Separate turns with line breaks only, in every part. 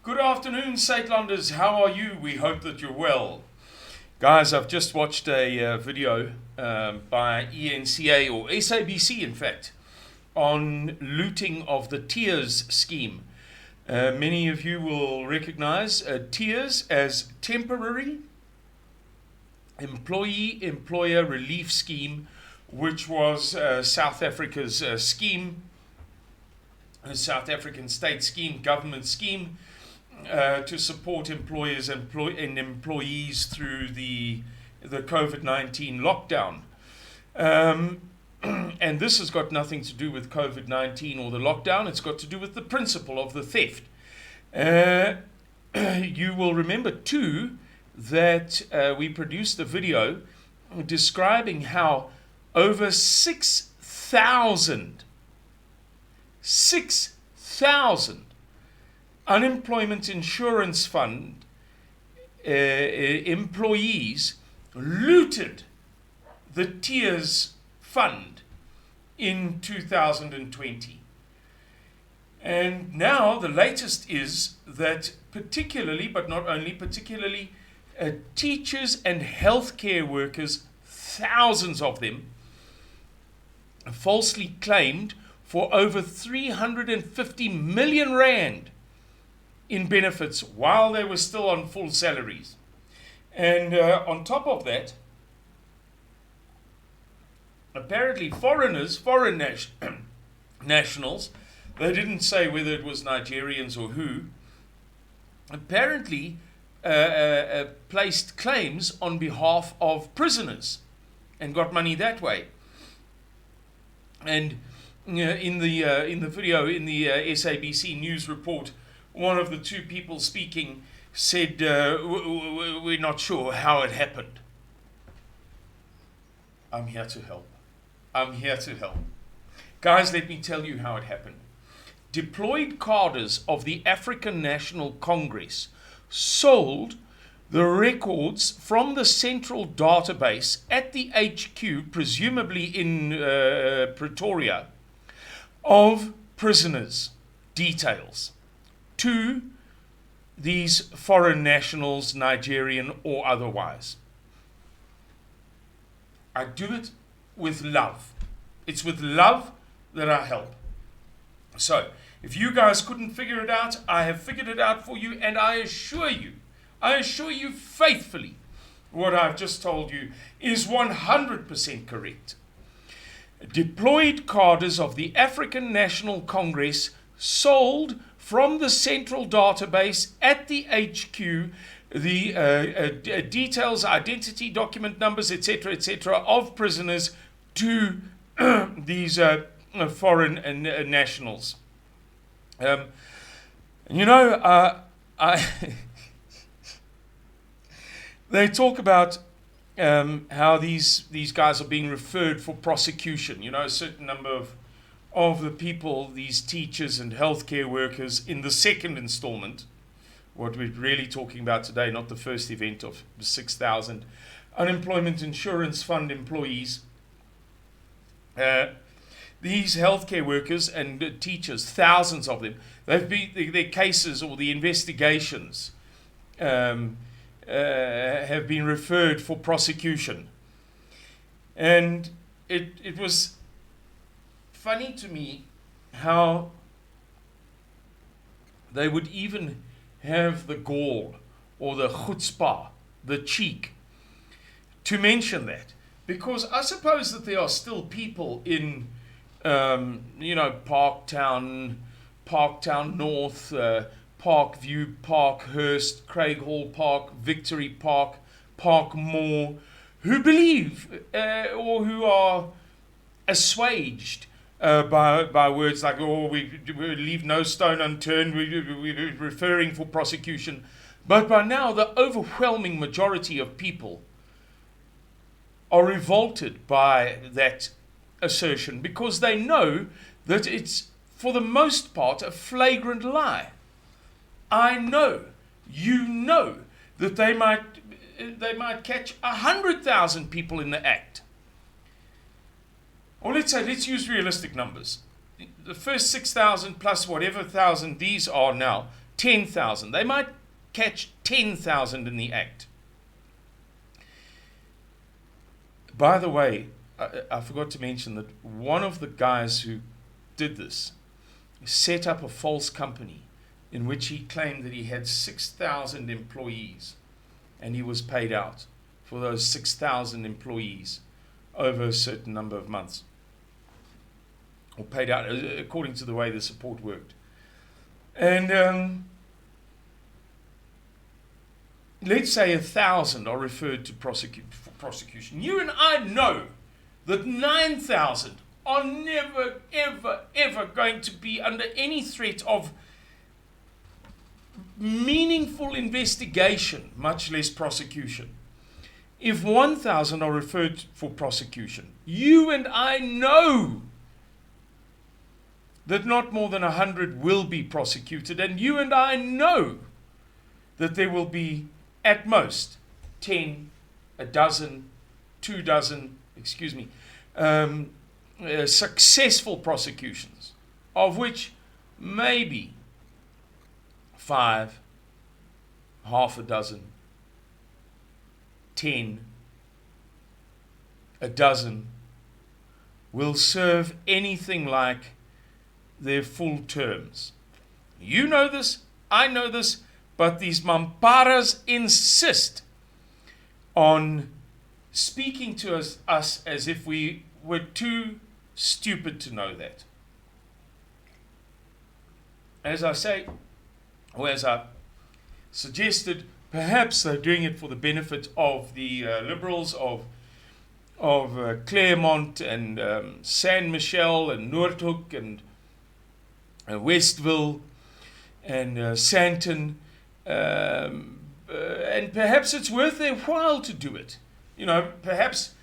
Good afternoon, Plunders. How are you? We hope that you're well. Guys, I've just watched a video by ENCA, or SABC in fact, on looting of the TIERS scheme. Many of you will recognize TIERS as Temporary Employee-Employer Relief Scheme, which was South Africa's scheme, a South African state scheme, government scheme, to support employers and employees through the COVID-19 lockdown. And this has got nothing to do with COVID-19 or the lockdown. It's got to do with the principle of the theft. You will remember too that we produced a video describing how over 6,000 unemployment insurance fund employees looted the TIERS fund in 2020. And now the latest is that particularly, but not only, particularly teachers and healthcare workers, thousands of them, falsely claimed for over 350 million rand in benefits while they were still on full salaries. And on top of that, apparently foreign nationals, they didn't say whether it was Nigerians or who, apparently placed claims on behalf of prisoners and got money that way. And in the video, in the SABC news report, one of the two people speaking said, we're not sure how it happened. I'm here to help. I'm here to help. Guys, let me tell you how it happened. Deployed cadres of the African National Congress sold the records from the central database at the HQ, presumably in Pretoria, of prisoners' details to these foreign nationals, Nigerian or otherwise. I do it with love. It's with love that I help. So, if you guys couldn't figure it out, I have figured it out for you, and I assure you faithfully, what I've just told you is 100% correct. Deployed cadres of the African National Congress sold from the central database at the HQ the details, identity, document numbers, etc., of prisoners to these foreign nationals. They talk about how these guys are being referred for prosecution. You know, a certain number of the people, these teachers and healthcare workers, in the second installment, what we're really talking about today, not the first event of 6,000 unemployment insurance fund employees. These healthcare workers and teachers, thousands of them, their cases or the investigations have been referred for prosecution. And it was funny to me how they would even have the gall or the chutzpah, the cheek, to mention that. Because I suppose that there are still people in, Parktown North, Parkview, Parkhurst, Craighall Park, Victory Park, Parkmore, who believe or who are assuaged by words like, we leave no stone unturned, we're referring for prosecution. But by now, the overwhelming majority of people are revolted by that assertion because they know that it's, for the most part, a flagrant lie. I know, you know, that they might catch 100,000 people in the act. Or let's use realistic numbers. The first 6,000 plus whatever thousand these are now 10,000. They might catch 10,000 in the act. By the way, I forgot to mention that one of the guys who did this set up a false company in which he claimed that he had 6,000 employees, and he was paid out for those 6,000 employees over a certain number of months, or paid out according to the way the support worked. And let's say 1,000 are referred to prosecution. You and I know that 9,000 are never, ever, ever going to be under any threat of meaningful investigation, much less prosecution. If 1,000 are referred for prosecution, you and I know that not more than 100 will be prosecuted, and you and I know that there will be at most 10, a dozen, 2 dozen, successful prosecutions, of which maybe 5, half a dozen, 10, a dozen will serve anything like their full terms. You know this, I know this, but these mamparas insist on speaking to us as if we were too stupid to know that. As I say, or as I suggested, perhaps they're doing it for the benefit of the liberals of Claremont and San Michel and Noordhoek and Westville and Sandton, and perhaps it's worth their while to do it. You know, perhaps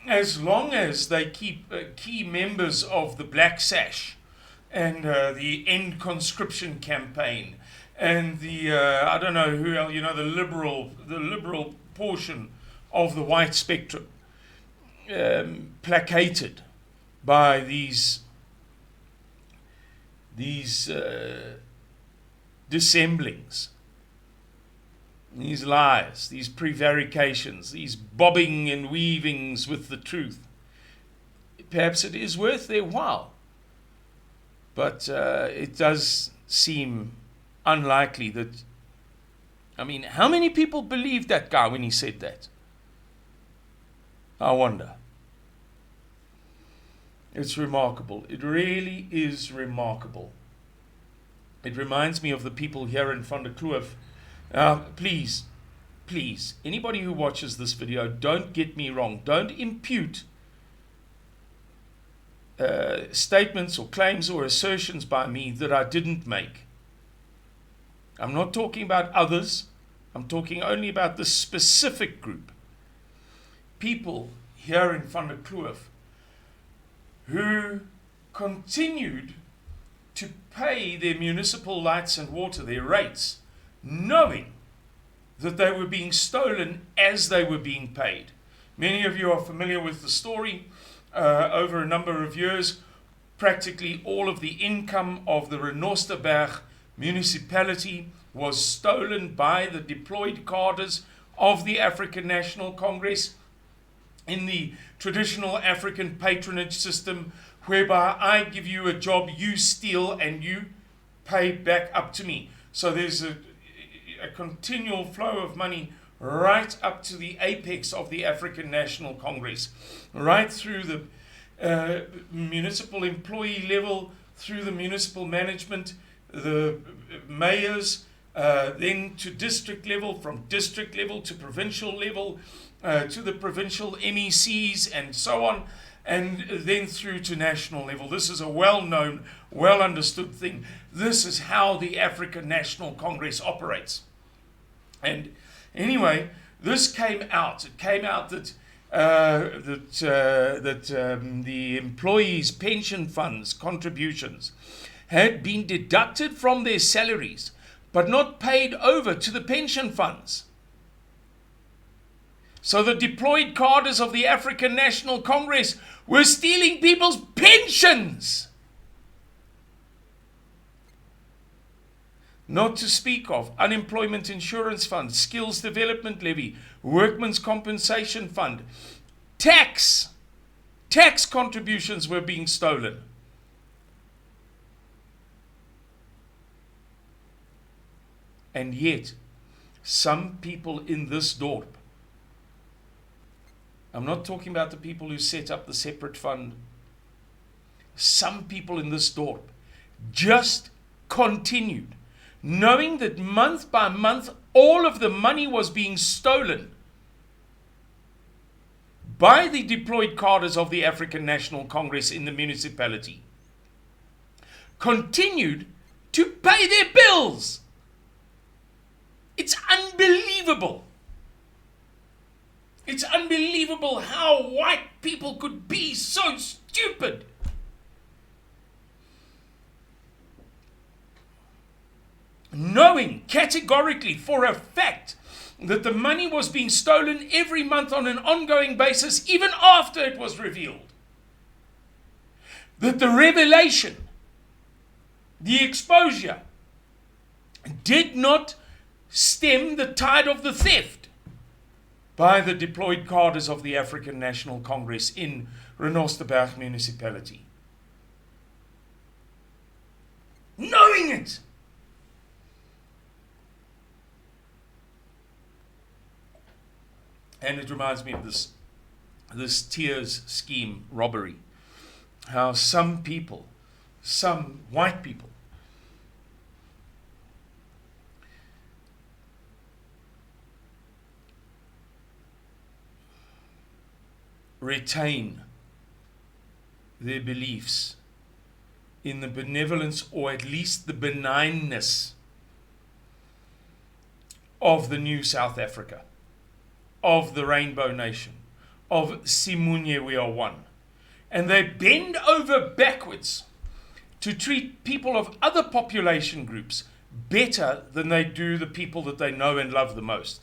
as long as they keep key members of the Black Sash and the End Conscription campaign and the I don't know who else, you know, the liberal portion of the white spectrum placated by these dissemblings, these lies, these prevarications, these bobbing and weavings with the truth. Perhaps it is worth their while, but it does seem unlikely that, I mean, how many people believed that guy when he said that? I wonder. It's remarkable. It really is remarkable. It reminds me of the people here in Van der Kloof. Please, anybody who watches this video, don't get me wrong. Don't impute statements or claims or assertions by me that I didn't make. I'm not talking about others. I'm talking only about this specific group. People here in Van der Kloof who continued to pay their municipal lights and water, their rates, knowing that they were being stolen as they were being paid. Many of you are familiar with the story. Over a number of years, practically all of the income of the Renosterberg municipality was stolen by the deployed cadres of the African National Congress in the traditional African patronage system, whereby I give you a job, you steal, and you pay back up to me. So there's a continual flow of money right up to the apex of the African National Congress, right through the municipal employee level, through the municipal management, the mayors, then to district level, from district level to provincial level, to the provincial MECs and so on, and then through to national level. This is a well-known, well-understood thing. This is how the African National Congress operates. And anyway, this came out. It came out that the employees' pension funds contributions had been deducted from their salaries, but not paid over to the pension funds. So the deployed cadres of the African National Congress were stealing people's pensions. not to speak of unemployment insurance fund, skills development levy, workmen's compensation fund. Tax contributions were being stolen. And yet, some people in this dorp, I'm not talking about the people who set up the separate fund, some people in this dorp just continued, knowing that month by month all of the money was being stolen by the deployed cadres of the African National Congress in the municipality, continued to pay their bills. It's unbelievable. It's unbelievable how white people could be so stupid. Knowing categorically for a fact that the money was being stolen every month on an ongoing basis, even after it was revealed. That the revelation, the exposure, did not stem the tide of the theft by the deployed cadres of the African National Congress in Renosterberg municipality. Knowing it. And it reminds me of this Tears scheme robbery. How some people, some white people, retain their beliefs in the benevolence, or at least the benignness, of the new South Africa, of the Rainbow Nation, of Simunye we are one. And they bend over backwards to treat people of other population groups better than they do the people that they know and love the most.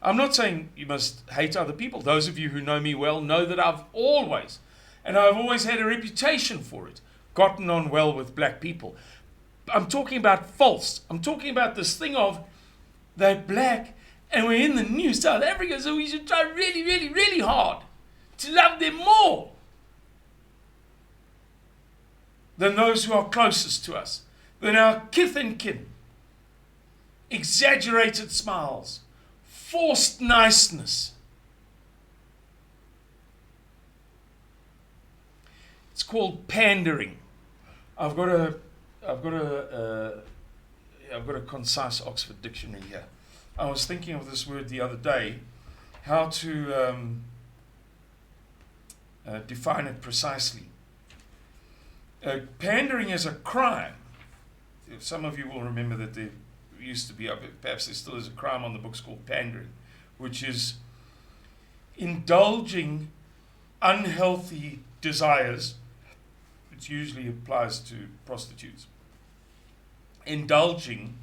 I'm not saying you must hate other people. Those of you who know me well know that I've always had a reputation for it, gotten on well with black people. I'm talking about false. I'm talking about this thing of they're black and we're in the new South Africa, so we should try really, really, really hard to love them more than those who are closest to us, than our kith and kin. Exaggerated smiles, forced niceness. It's called pandering. I've got a concise Oxford dictionary here. I was thinking of this word the other day, how to define it precisely. Pandering is a crime. Some of you will remember that there used to be, perhaps there still is a crime on the books called pandering, which is indulging unhealthy desires. It usually applies to prostitutes. Indulging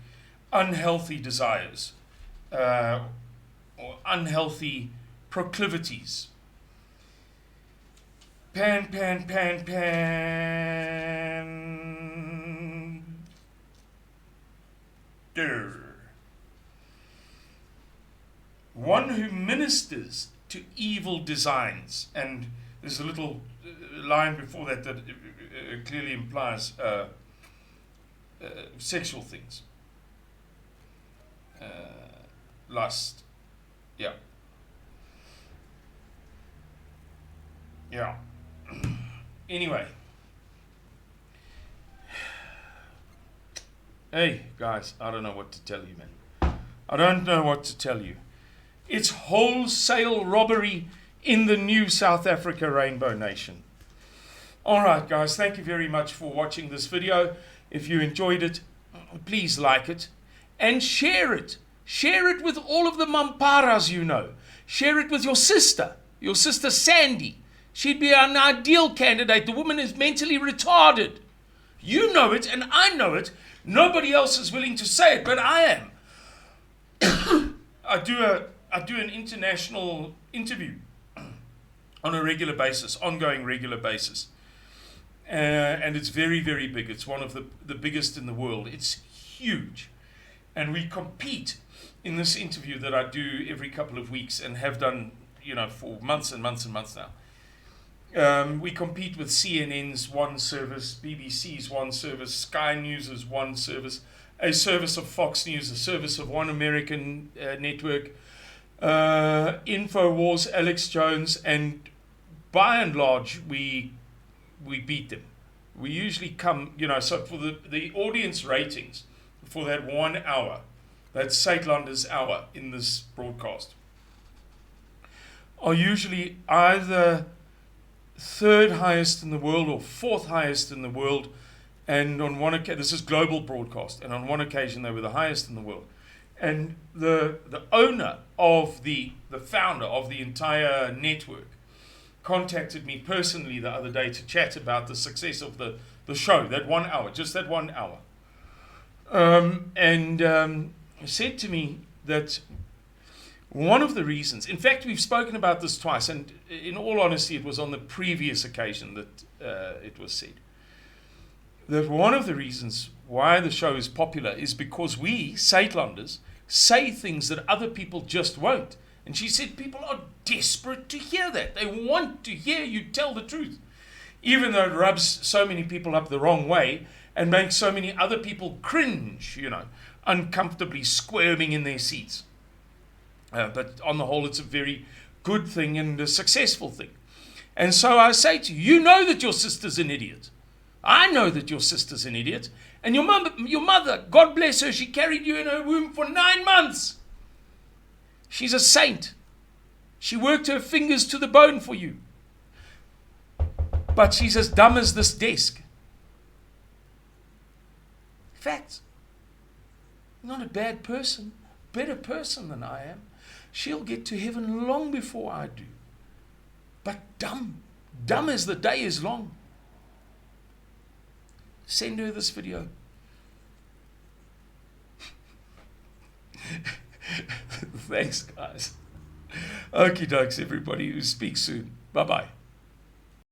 unhealthy desires or unhealthy proclivities. One who ministers to evil designs. And there's a little line before that that clearly implies sexual things. Lust. Yeah. Yeah. Anyway. Hey, guys, I don't know what to tell you, man. I don't know what to tell you. It's wholesale robbery in the new South Africa Rainbow Nation. All right, guys, thank you very much for watching this video. If you enjoyed it, please like it and share it. Share it with all of the Mamparas you know. Share it with your sister Sandy. She'd be an ideal candidate. The woman is mentally retarded. You know it and I know it. Nobody else is willing to say it, but I am. I do an international interview on a regular basis, ongoing regular basis. and it's very, very big. It's one of the biggest in the world. It's huge. And we compete in this interview that I do every couple of weeks and have done, for months and months and months now. We compete with CNN's one service, BBC's one service, Sky News' one service, a service of Fox News, a service of One American Network, InfoWars, Alex Jones, and by and large, we beat them. We usually come, so for the audience ratings for that 1 hour, that Suidlanders hour in this broadcast, are usually either third highest in the world or fourth highest in the world. And on one occasion, this is global broadcast, and on one occasion they were the highest in the world. And the owner of the founder of the entire network contacted me personally the other day to chat about the success of the show, that 1 hour, just that 1 hour. And said to me that one of the reasons, in fact, we've spoken about this twice, and in all honesty, it was on the previous occasion that it was said, that one of the reasons why the show is popular is because we, Suidlanders, say things that other people just won't. And she said people are desperate to hear that. They want to hear you tell the truth, even though it rubs so many people up the wrong way and makes so many other people cringe, uncomfortably squirming in their seats. But on the whole, it's a very good thing and a successful thing. And so I say to you, you know that your sister's an idiot. I know that your sister's an idiot. And your mother, God bless her, she carried you in her womb for 9 months. She's a saint. She worked her fingers to the bone for you. But she's as dumb as this desk. Facts. Not a bad person, better person than I am. She'll get to heaven long before I do. But dumb. Dumb as the day is long. Send her this video. Thanks, guys. Okie dokes, everybody. Who speaks soon. Bye-bye.